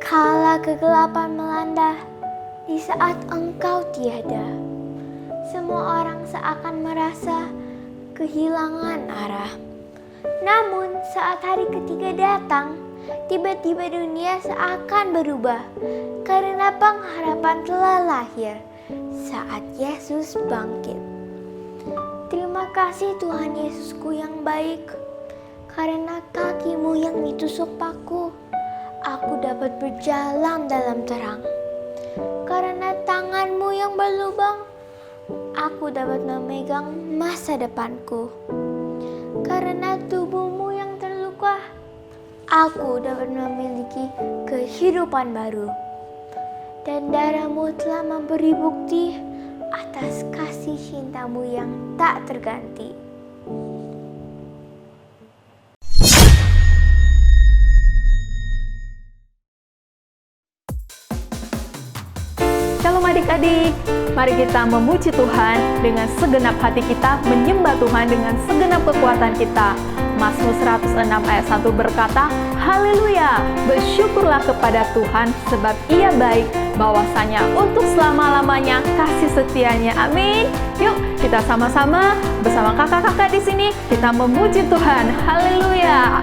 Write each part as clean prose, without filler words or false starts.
Kala kegelapan melanda, di saat Engkau tiada, semua orang seakan merasa kehilangan arah. Namun saat hari ketiga datang, tiba-tiba dunia seakan berubah, karena pengharapan telah lahir saat Yesus bangkit. Terima kasih Tuhan Yesusku yang baik, karena kaki-Mu yang ditusuk paku, aku dapat berjalan dalam terang. Karena tangan-Mu yang berlubang, aku dapat memegang masa depanku. Karena tubuh-Mu yang terluka, aku dapat memiliki kehidupan baru. Dan darah-Mu telah memberi bukti atas kasih cinta-Mu yang tak terganti. Shalom adik-adik, mari kita memuji Tuhan dengan segenap hati kita, menyembah Tuhan dengan segenap kekuatan kita. Mazmur 106 ayat 1 berkata, Haleluya, bersyukurlah kepada Tuhan sebab Ia baik, bahwasanya untuk selama-lamanya kasih setianya. Amin. Yuk kita sama-sama bersama kakak-kakak di sini kita memuji Tuhan. Haleluya.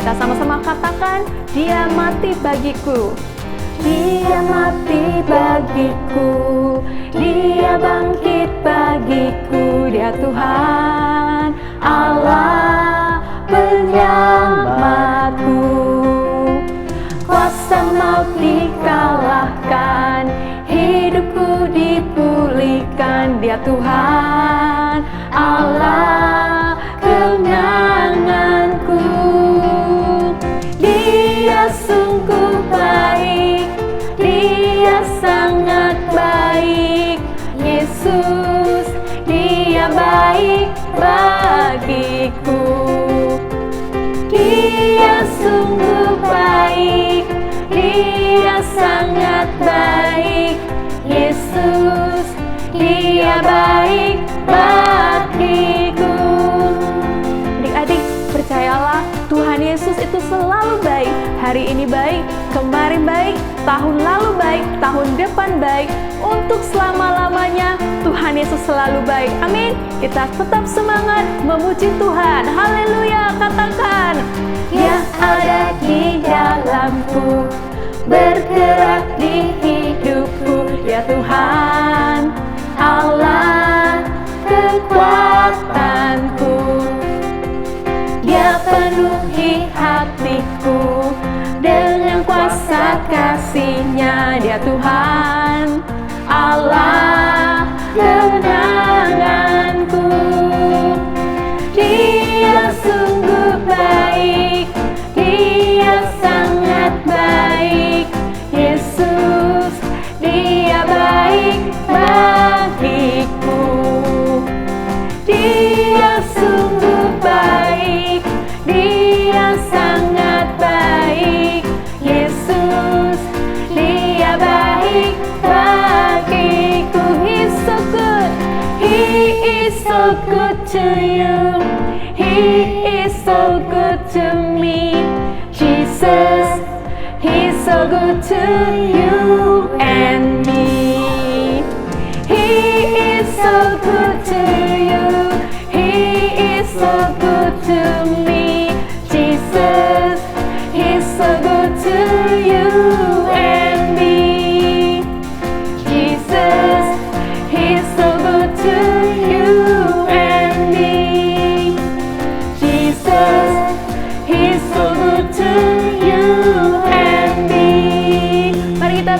Kita sama-sama katakan, Dia mati bagiku. Dia mati bagiku, Dia bangkit bagiku, Dia Tuhan Allah penyelamatku. Kuasa maut dikalahkan, hidupku dipulihkan, Dia Tuhan Allah kemenanganku. Dia sungguh baik, Dia sangat baik, Yesus, Dia baik bagiku. Dia sungguh baik, Dia sangat baik, Yesus, Dia baik bagiku. Adik-adik, percayalah Tuhan Yesus itu selalu baik. Hari ini baik, kemarin baik, tahun lalu baik, tahun depan baik, untuk selama-lamanya Tuhan Yesus selalu baik. Amin. Kita tetap semangat memuji Tuhan. Haleluya, katakan. Yang ada di dalamku, bergerak di hidupku, ya Tuhan Allah kekuatanku. Dia penuhi hatiku dengan kuasa kasih-Nya, Dia Tuhan Allah kemenanganku. Dia sungguh baik, Dia sangat baik, Yesus, Dia baik bagiku. Dia sungguh baik, Dia sangat baik, Yesus, Dia baik bagiku. He's so good, He is so good to you, He is so good to me. Jesus, He's so good to you and me. He is so good to you, He is so good to me. Jesus, He's so good to you and me. Jesus, He's so good to you and me. Jesus, He's so good to you and me. Mari kita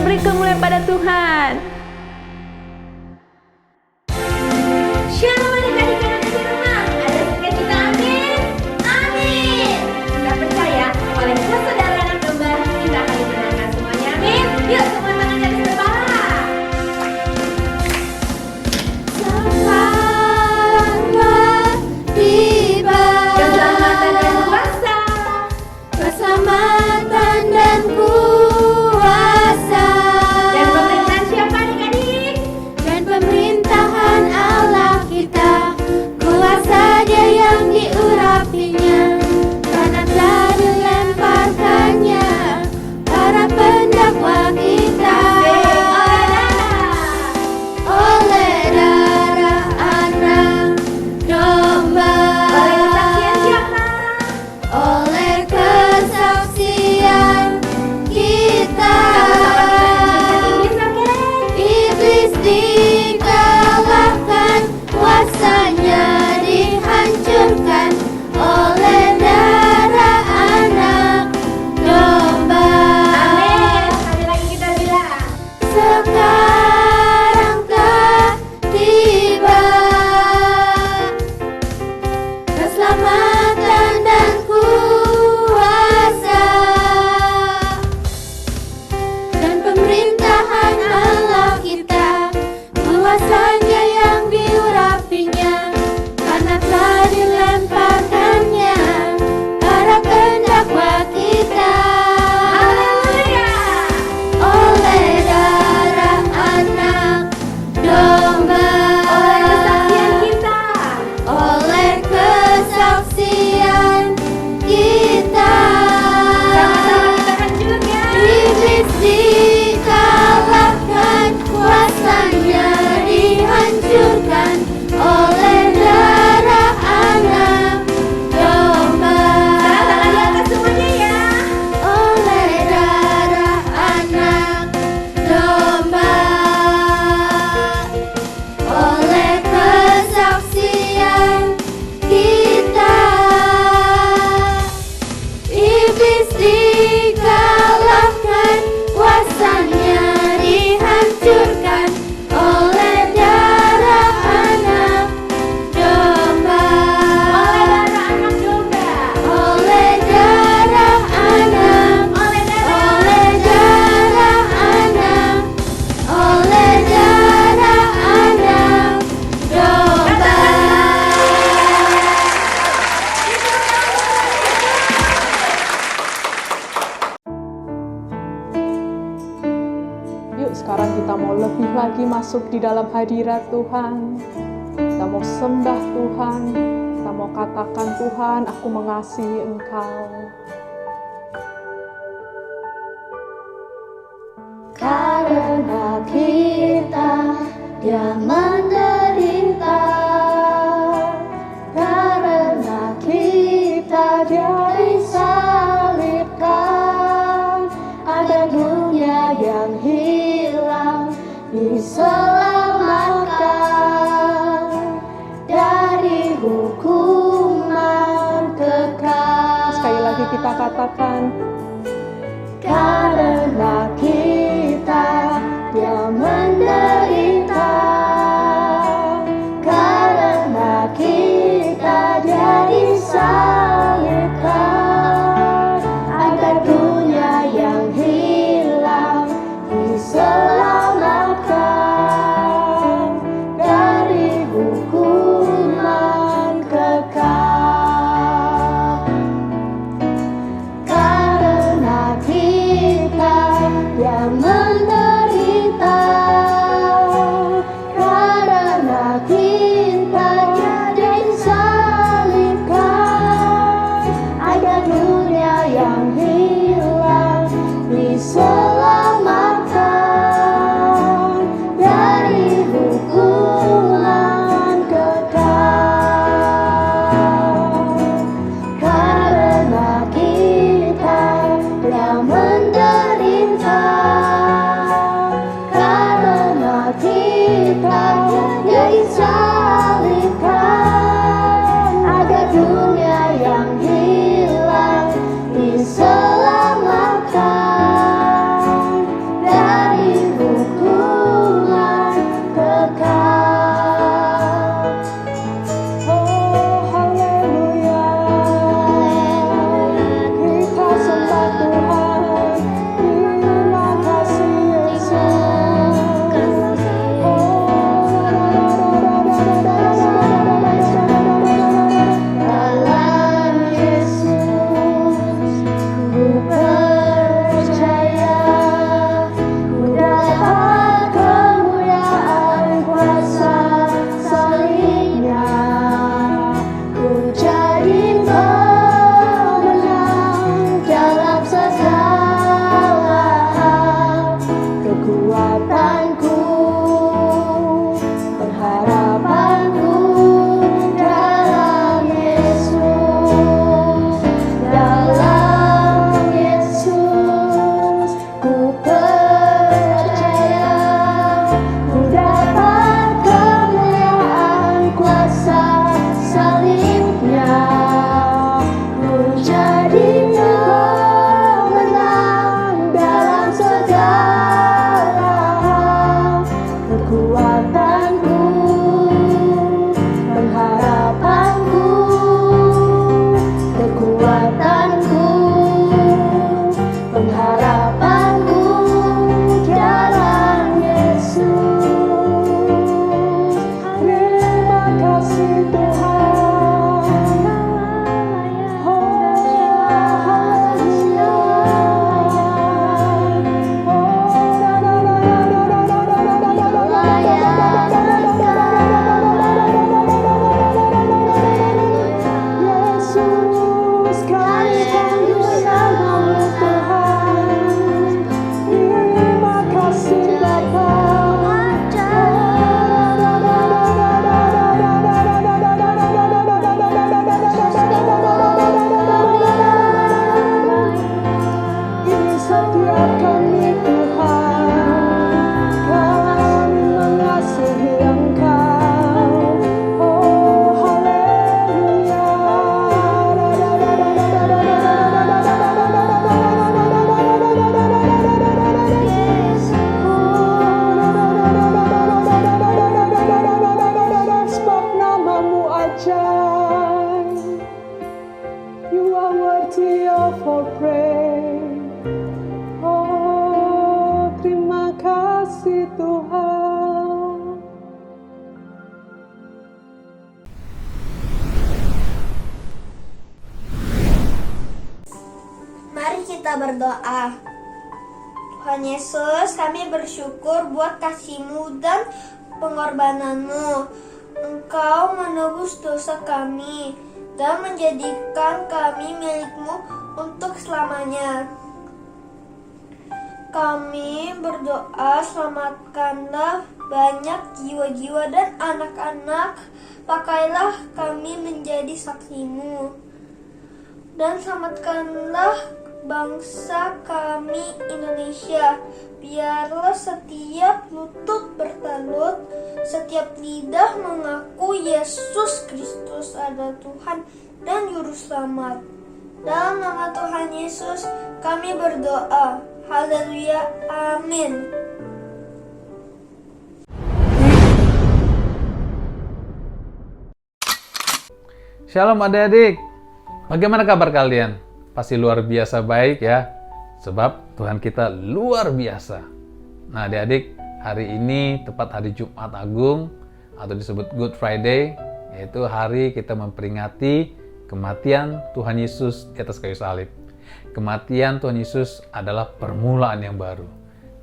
dikucurkan oleh darah anak domba. Oleh darah anak, oleh darah anak, oleh darah anak domba. Yuk sekarang kita mau lebih lagi masuk di dalam hadirat Tuhan. Kita mau sembah Tuhan. Kita mau katakan, Tuhan, aku mengasihi Engkau. Karena kita Dia menderita, karena kita Dia disalibkan, ada dunia yang hilang, diselamatkan dari hukuman kekal. Sekali lagi kita katakan, Karena kita Dia menderita, karena kita Dia disalibkan, ada dunia yang hilang, diselamatkan dari hukuman kekal. Karena kita Dia menderita, for praise. Oh, terima kasih Tuhan. Mari kita berdoa. Tuhan Yesus, kami bersyukur buat kasih-Mu dan pengorbanan-Mu. Engkau menebus dosa kami dan menjadikan kami milik-Mu untuk selamanya. Kami berdoa, selamatkanlah banyak jiwa-jiwa dan anak-anak. Pakailah kami menjadi saksi-Mu. Dan selamatkanlah bangsa kami Indonesia. Biarlah setiap lutut bertalut, setiap lidah mengaku Yesus Kristus adalah Tuhan dan Juru Selamat. Dalam nama Tuhan Yesus kami berdoa. Haleluya. Amin. Shalom adik-adik, bagaimana kabar kalian? Pasti luar biasa baik ya, sebab Tuhan kita luar biasa. Nah adik-adik, hari ini tepat hari Jumat Agung atau disebut Good Friday, yaitu hari kita memperingati kematian Tuhan Yesus di atas kayu salib. Kematian Tuhan Yesus adalah permulaan yang baru,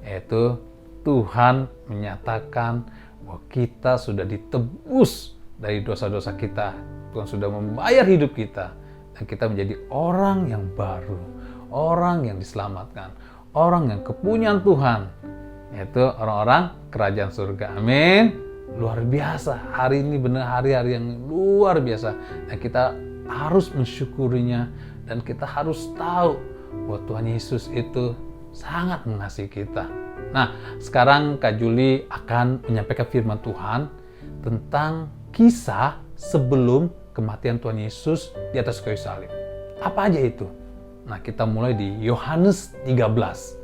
yaitu Tuhan menyatakan bahwa kita sudah ditebus dari dosa-dosa kita. Tuhan sudah membayar hidup kita dan kita menjadi orang yang baru, orang yang diselamatkan, orang yang kepunyaan Tuhan, yaitu orang-orang kerajaan surga. Amin. Luar biasa. Hari ini benar hari-hari yang luar biasa dan kita harus mensyukurinya dan kita harus tahu bahwa Tuhan Yesus itu sangat mengasihi kita. Nah, sekarang Kak Juli akan menyampaikan firman Tuhan tentang kisah sebelum kematian Tuhan Yesus di atas kayu salib. Apa aja itu? Nah, kita mulai di Yohanes 13,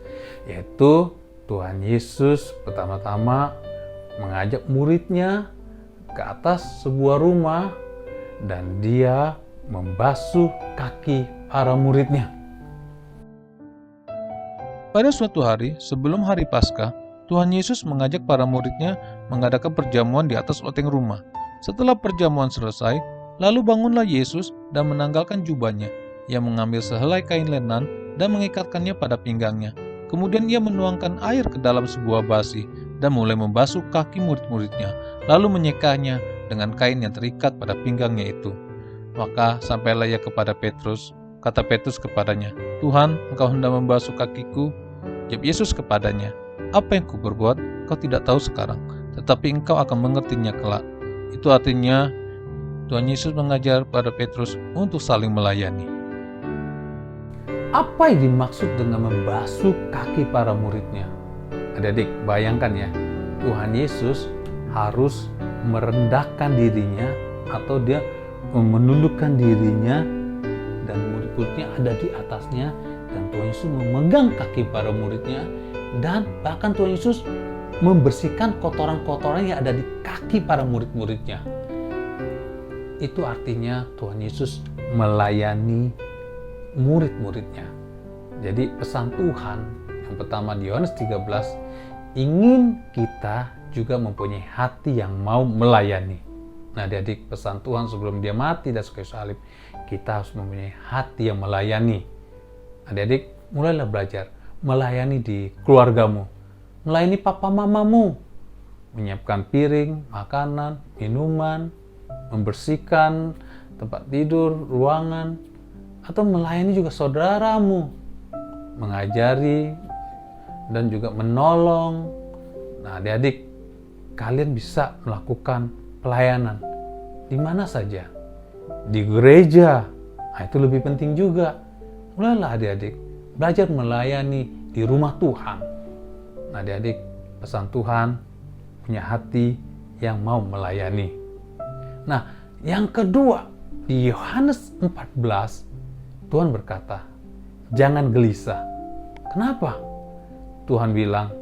yaitu Tuhan Yesus pertama-tama mengajak muridnya ke atas sebuah rumah dan dia membasuh kaki para muridnya. Pada suatu hari sebelum hari Paskah, Tuhan Yesus mengajak para muridnya mengadakan perjamuan di atas loteng rumah. Setelah perjamuan selesai, lalu bangunlah Yesus dan menanggalkan jubahnya. Ia mengambil sehelai kain lenan dan mengikatkannya pada pinggangnya. Kemudian ia menuangkan air ke dalam sebuah basi dan mulai membasuh kaki murid-muridnya, lalu menyekanya dengan kain yang terikat pada pinggangnya itu. Maka sampailah ia kepada Petrus. Kata Petrus kepadanya, "Tuhan, engkau hendak membasuh kakiku?" Jawab Yesus kepadanya, "Apa yang kuperbuat, kau tidak tahu sekarang, tetapi engkau akan mengertinya kelak." Itu artinya Tuhan Yesus mengajar pada Petrus untuk saling melayani. Apa yang dimaksud dengan membasuh kaki para muridnya? Adik-adik, bayangkan ya, Tuhan Yesus harus merendahkan dirinya atau dia menundukkan dirinya dan murid-muridnya ada di atasnya dan Tuhan Yesus memegang kaki para muridnya dan bahkan Tuhan Yesus membersihkan kotoran-kotoran yang ada di kaki para murid-muridnya. Itu artinya Tuhan Yesus melayani murid-muridnya. Jadi pesan Tuhan yang pertama di Yohanes 13 ingin kita juga mempunyai hati yang mau melayani. Nah, adik-adik, pesan Tuhan sebelum dia mati dan kayu salib, kita harus mempunyai hati yang melayani. Adik-adik, mulailah belajar melayani di keluargamu, melayani papa mamamu, menyiapkan piring, makanan, minuman, membersihkan tempat tidur, ruangan, atau melayani juga saudaramu, mengajari dan juga menolong. Nah, adik-adik, kalian bisa melakukan pelayanan di mana saja, di gereja. Nah, itu lebih penting juga. Mulailah adik-adik belajar melayani di rumah Tuhan. Nah, adik-adik, pesan Tuhan punya hati yang mau melayani. Nah, yang kedua di Yohanes 14 Tuhan berkata, jangan gelisah. Kenapa? Tuhan bilang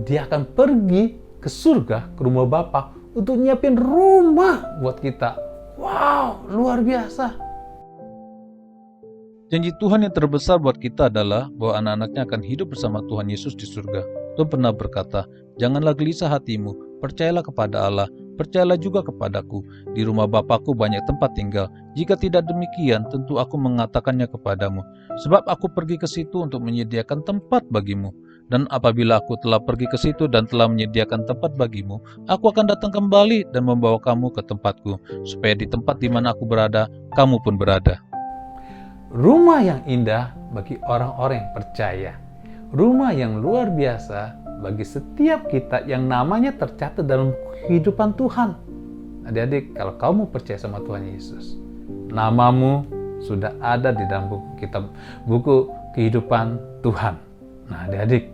dia akan pergi ke surga, ke rumah Bapa untuk nyiapin rumah buat kita. Wow, luar biasa. Janji Tuhan yang terbesar buat kita adalah bahwa anak-anaknya akan hidup bersama Tuhan Yesus di surga. Tuhan pernah berkata, "Janganlah gelisah hatimu, percayalah kepada Allah, percayalah juga kepadaku. Di rumah Bapakku banyak tempat tinggal. Jika tidak demikian, tentu aku mengatakannya kepadamu. Sebab aku pergi ke situ untuk menyediakan tempat bagimu. Dan apabila aku telah pergi ke situ dan telah menyediakan tempat bagimu, aku akan datang kembali dan membawa kamu ke tempatku, supaya di tempat di mana aku berada, kamu pun berada." Rumah yang indah bagi orang-orang yang percaya. Rumah yang luar biasa bagi setiap kita yang namanya tercatat dalam kehidupan Tuhan. Adik-adik, kalau kamu percaya sama Tuhan Yesus, namamu sudah ada di dalam buku kehidupan Tuhan. Nah, adik-adik,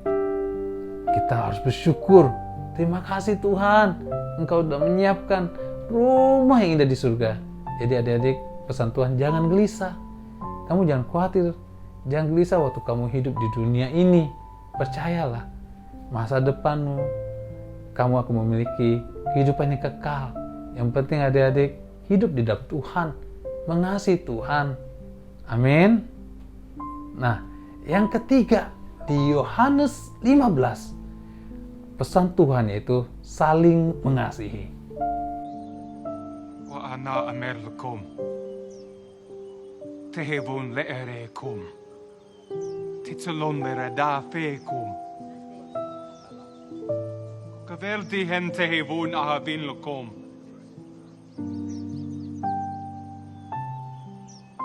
kita harus bersyukur. Terima kasih Tuhan, Engkau sudah menyiapkan rumah yang indah di surga. Jadi adik-adik, pesan Tuhan, jangan gelisah. Kamu jangan khawatir, jangan gelisah waktu kamu hidup di dunia ini. Percayalah, masa depanmu, kamu akan memiliki kehidupan yang kekal. Yang penting adik-adik, hidup di dalam Tuhan, mengasihi Tuhan. Amin. Nah, yang ketiga, di Yohanes 15, pesan Tuhan yaitu saling mengasihi. Wa ana amerlukum tehebun leerekum titsalon meradafekum kavelti hen tehebun ahabin lukum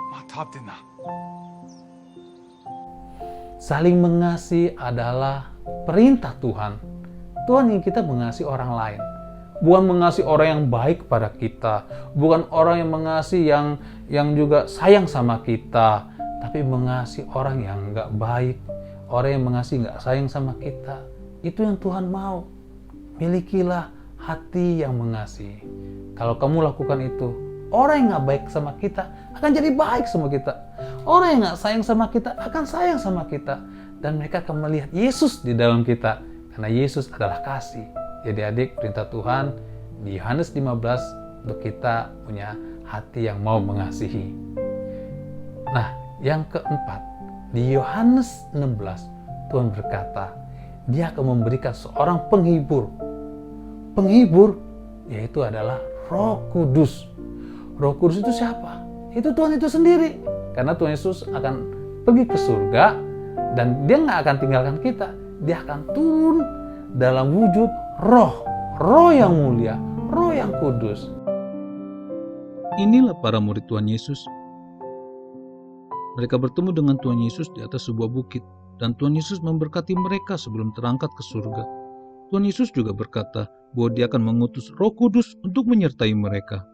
matabdina. Saling mengasihi adalah perintah Tuhan. Tuhan ingin kita mengasihi orang lain. Bukan mengasihi orang yang baik kepada kita, bukan orang yang mengasihi yang juga sayang sama kita, tapi mengasihi orang yang nggak baik, orang yang mengasihi nggak sayang sama kita. Itu yang Tuhan mau. Milikilah hati yang mengasihi. Kalau kamu lakukan itu, orang yang nggak baik sama kita akan jadi baik sama kita. Orang yang nggak sayang sama kita akan sayang sama kita, dan mereka akan melihat Yesus di dalam kita, karena Yesus adalah kasih. Jadi adik, perintah Tuhan di Yohanes 15 untuk kita punya hati yang mau mengasihi. Nah, yang keempat, di Yohanes 16 Tuhan berkata, Dia akan memberikan seorang penghibur. Penghibur yaitu adalah Roh Kudus. Roh Kudus itu siapa? Itu Tuhan itu sendiri. Karena Tuhan Yesus akan pergi ke surga dan Dia nggak akan tinggalkan kita. Dia akan turun dalam wujud roh yang mulia, roh yang kudus. Inilah para murid Tuhan Yesus. Mereka bertemu dengan Tuhan Yesus di atas sebuah bukit, dan Tuhan Yesus memberkati mereka sebelum terangkat ke surga. Tuhan Yesus juga berkata bahwa Dia akan mengutus Roh Kudus untuk menyertai mereka.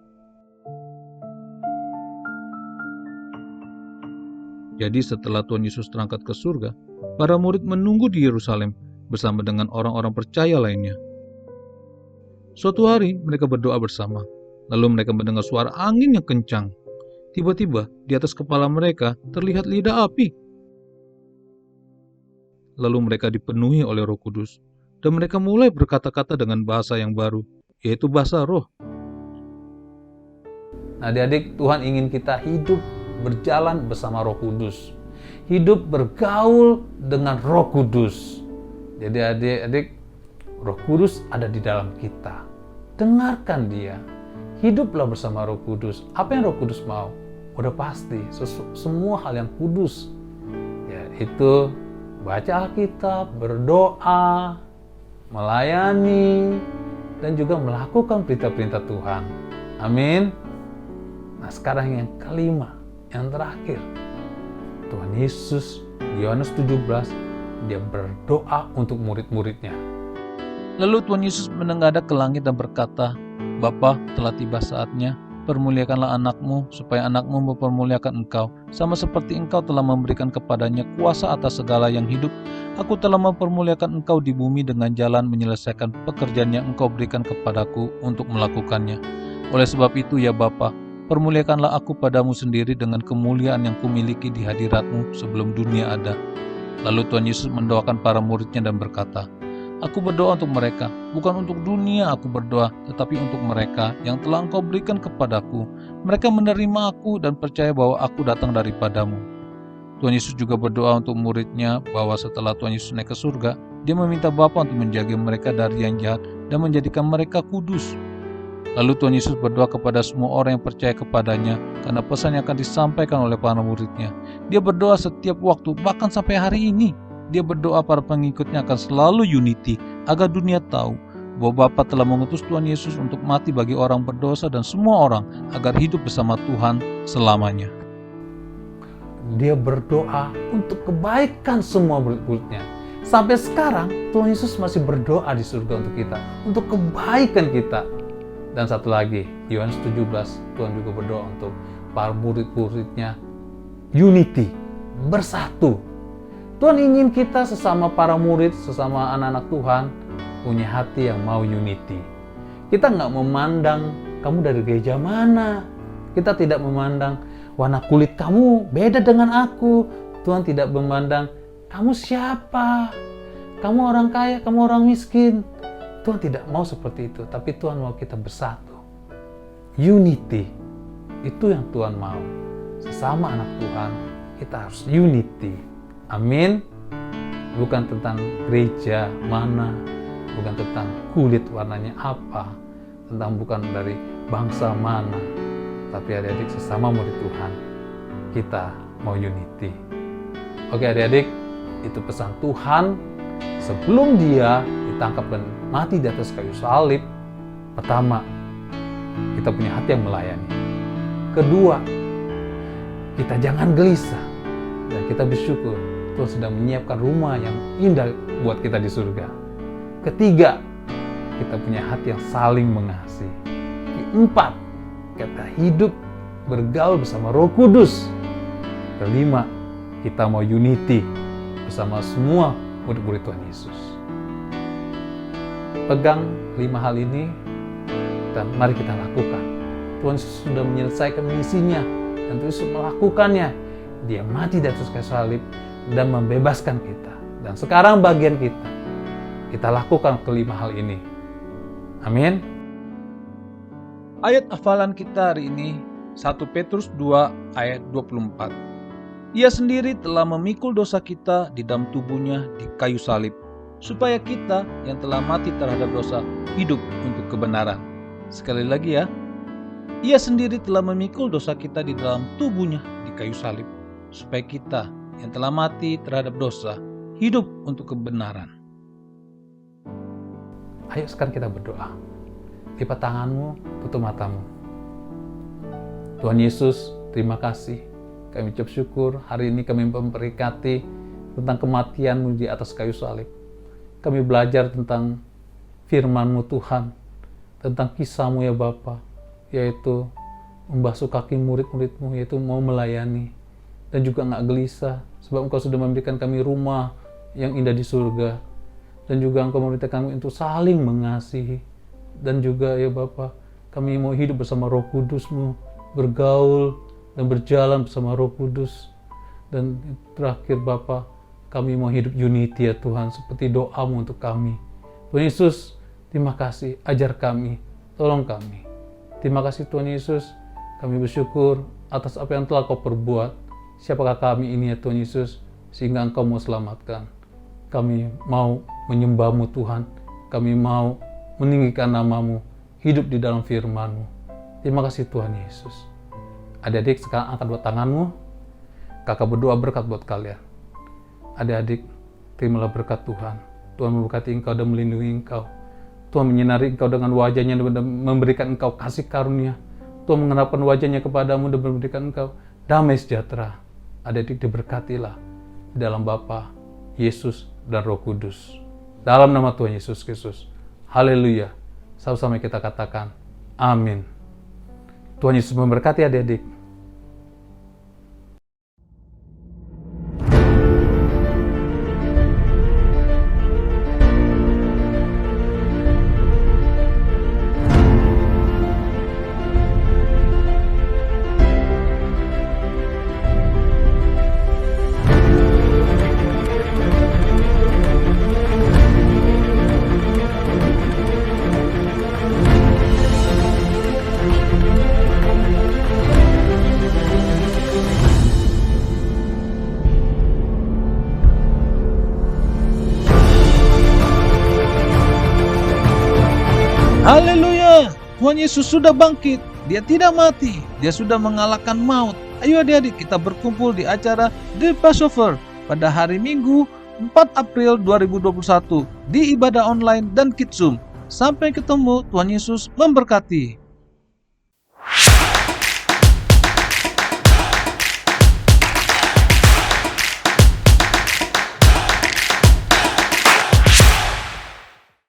Jadi setelah Tuhan Yesus terangkat ke surga, para murid menunggu di Yerusalem bersama dengan orang-orang percaya lainnya. Suatu hari mereka berdoa bersama, lalu mereka mendengar suara angin yang kencang. Tiba-tiba di atas kepala mereka terlihat lidah api. Lalu mereka dipenuhi oleh Roh Kudus, dan mereka mulai berkata-kata dengan bahasa yang baru, yaitu bahasa roh. Nah, adik-adik, Tuhan ingin kita hidup berjalan bersama Roh Kudus. Hidup bergaul dengan Roh Kudus. Jadi adik-adik, Roh Kudus ada di dalam kita. Dengarkan Dia. Hiduplah bersama Roh Kudus. Apa yang Roh Kudus mau? Udah pasti, semua hal yang kudus. Yaitu baca Alkitab, berdoa, melayani, dan juga melakukan perintah-perintah Tuhan. Amin. Nah, sekarang yang kelima, yang terakhir. Tuhan Yesus di Yohanes 17, Dia berdoa untuk murid-muridnya. Lalu Tuhan Yesus menengadah ke langit dan berkata, "Bapa, telah tiba saatnya, permuliakanlah anakmu, supaya anakmu mempermuliakan engkau, sama seperti engkau telah memberikan kepadanya kuasa atas segala yang hidup. Aku telah mempermuliakan engkau di bumi dengan jalan menyelesaikan pekerjaan yang engkau berikan kepadaku untuk melakukannya. Oleh sebab itu ya Bapa, permuliakanlah aku padamu sendiri dengan kemuliaan yang kumiliki di hadiratmu sebelum dunia ada." Lalu Tuhan Yesus mendoakan para muridnya dan berkata, "Aku berdoa untuk mereka, bukan untuk dunia aku berdoa, tetapi untuk mereka yang telah engkau berikan kepadaku. Mereka menerima aku dan percaya bahwa aku datang daripadamu. Tuhan Yesus juga berdoa untuk muridnya bahwa setelah Tuhan Yesus naik ke surga, dia meminta Bapa untuk menjaga mereka dari yang jahat dan menjadikan mereka kudus. Lalu Tuhan Yesus berdoa kepada semua orang yang percaya kepadanya karena pesan yang akan disampaikan oleh para muridnya. Dia berdoa setiap waktu, bahkan sampai hari ini. Dia berdoa para pengikutnya akan selalu unity agar dunia tahu bahwa Bapa telah mengutus Tuhan Yesus untuk mati bagi orang berdosa dan semua orang agar hidup bersama Tuhan selamanya. Dia berdoa untuk kebaikan semua murid-muridnya. Sampai sekarang Tuhan Yesus masih berdoa di surga untuk kita, untuk kebaikan kita. Dan satu lagi, Yohanes 17, Tuhan juga berdoa untuk para murid-muridnya unity, bersatu. Tuhan ingin kita sesama para murid, sesama anak-anak Tuhan punya hati yang mau unity. Kita nggak memandang kamu dari gereja mana. Kita tidak memandang warna kulit kamu beda dengan aku. Tuhan tidak memandang kamu siapa. Kamu orang kaya, kamu orang miskin. Tuhan tidak mau seperti itu. Tapi Tuhan mau kita bersatu. Unity. Itu yang Tuhan mau. Sesama anak Tuhan, kita harus unity. Amin. Bukan tentang gereja mana. Bukan tentang kulit warnanya apa. Bukan dari bangsa mana. Tapi adik-adik sesama murid Tuhan, kita mau unity. Oke adik-adik, itu pesan Tuhan sebelum dia ditangkap dan mati di atas kayu salib. Pertama, kita punya hati yang melayani. Kedua, kita jangan gelisah dan kita bersyukur Tuhan sedang menyiapkan rumah yang indah buat kita di surga. Ketiga, kita punya hati yang saling mengasihi. Keempat, kita hidup bergaul bersama Roh Kudus. Kelima, kita mau unity bersama semua murid-murid Tuhan Yesus. Pegang 5 hal ini dan mari kita lakukan. Tuhan Yesus sudah menyelesaikan misinya dan Tuhan Yesus melakukannya. Dia mati di atas kayu salib dan membebaskan kita. Dan sekarang bagian kita lakukan kelima hal ini. Amin. Ayat hafalan kita hari ini 1 Petrus 2 ayat 24. Ia sendiri telah memikul dosa kita di dalam tubuhnya di kayu salib, supaya kita yang telah mati terhadap dosa hidup untuk kebenaran. Sekali lagi ya. Ia sendiri telah memikul dosa kita di dalam tubuhnya di kayu salib, supaya kita yang telah mati terhadap dosa hidup untuk kebenaran. Ayo sekarang kita berdoa. Lipat tanganmu, tutup matamu. Tuhan Yesus, terima kasih. Kami ucap syukur hari ini kami memperingati tentang kematian-Mu di atas kayu salib. Kami belajar tentang firman-Mu Tuhan, tentang kisah-Mu ya Bapa, yaitu membasuh kaki murid-murid-Mu, yaitu mau melayani dan juga nggak gelisah sebab Engkau sudah memberikan kami rumah yang indah di surga dan juga Engkau memerintahkan kami untuk saling mengasihi. Dan juga ya Bapa, kami mau hidup bersama Roh Kudus-Mu, bergaul dan berjalan bersama Roh Kudus. Dan terakhir Bapa, kami mau hidup unity ya Tuhan, seperti doa-Mu untuk kami. Tuhan Yesus, terima kasih, ajar kami, tolong kami. Terima kasih Tuhan Yesus, kami bersyukur atas apa yang telah Kau perbuat. Siapakah kami ini ya Tuhan Yesus, sehingga Engkau mau selamatkan. Kami mau menyembah-Mu Tuhan, kami mau meninggikan nama-Mu, hidup di dalam firman-Mu. Terima kasih Tuhan Yesus. Adik-adik sekarang angkat dua tanganmu. Kakak berdoa berkat buat kalian. Adik-adik, terimalah berkat Tuhan. Tuhan memberkati engkau dan melindungi engkau. Tuhan menyinari engkau dengan wajahnya dan memberikan engkau kasih karunia. Tuhan mengenapkan wajahnya kepadamu dan memberikan engkau damai sejahtera. Adik-adik diberkatilah di dalam Bapa, Yesus, dan Roh Kudus. Dalam nama Tuhan Yesus Kristus. Haleluya. Sama-sama kita katakan, amin. Tuhan Yesus memberkati adik-adik. Tuhan Yesus sudah bangkit. Dia tidak mati. Dia sudah mengalahkan maut. Ayo adik-adik, kita berkumpul di acara The Passover pada hari Minggu 4 April 2021 di ibadah online dan Kids Zoom. Sampai ketemu, Tuhan Yesus memberkati.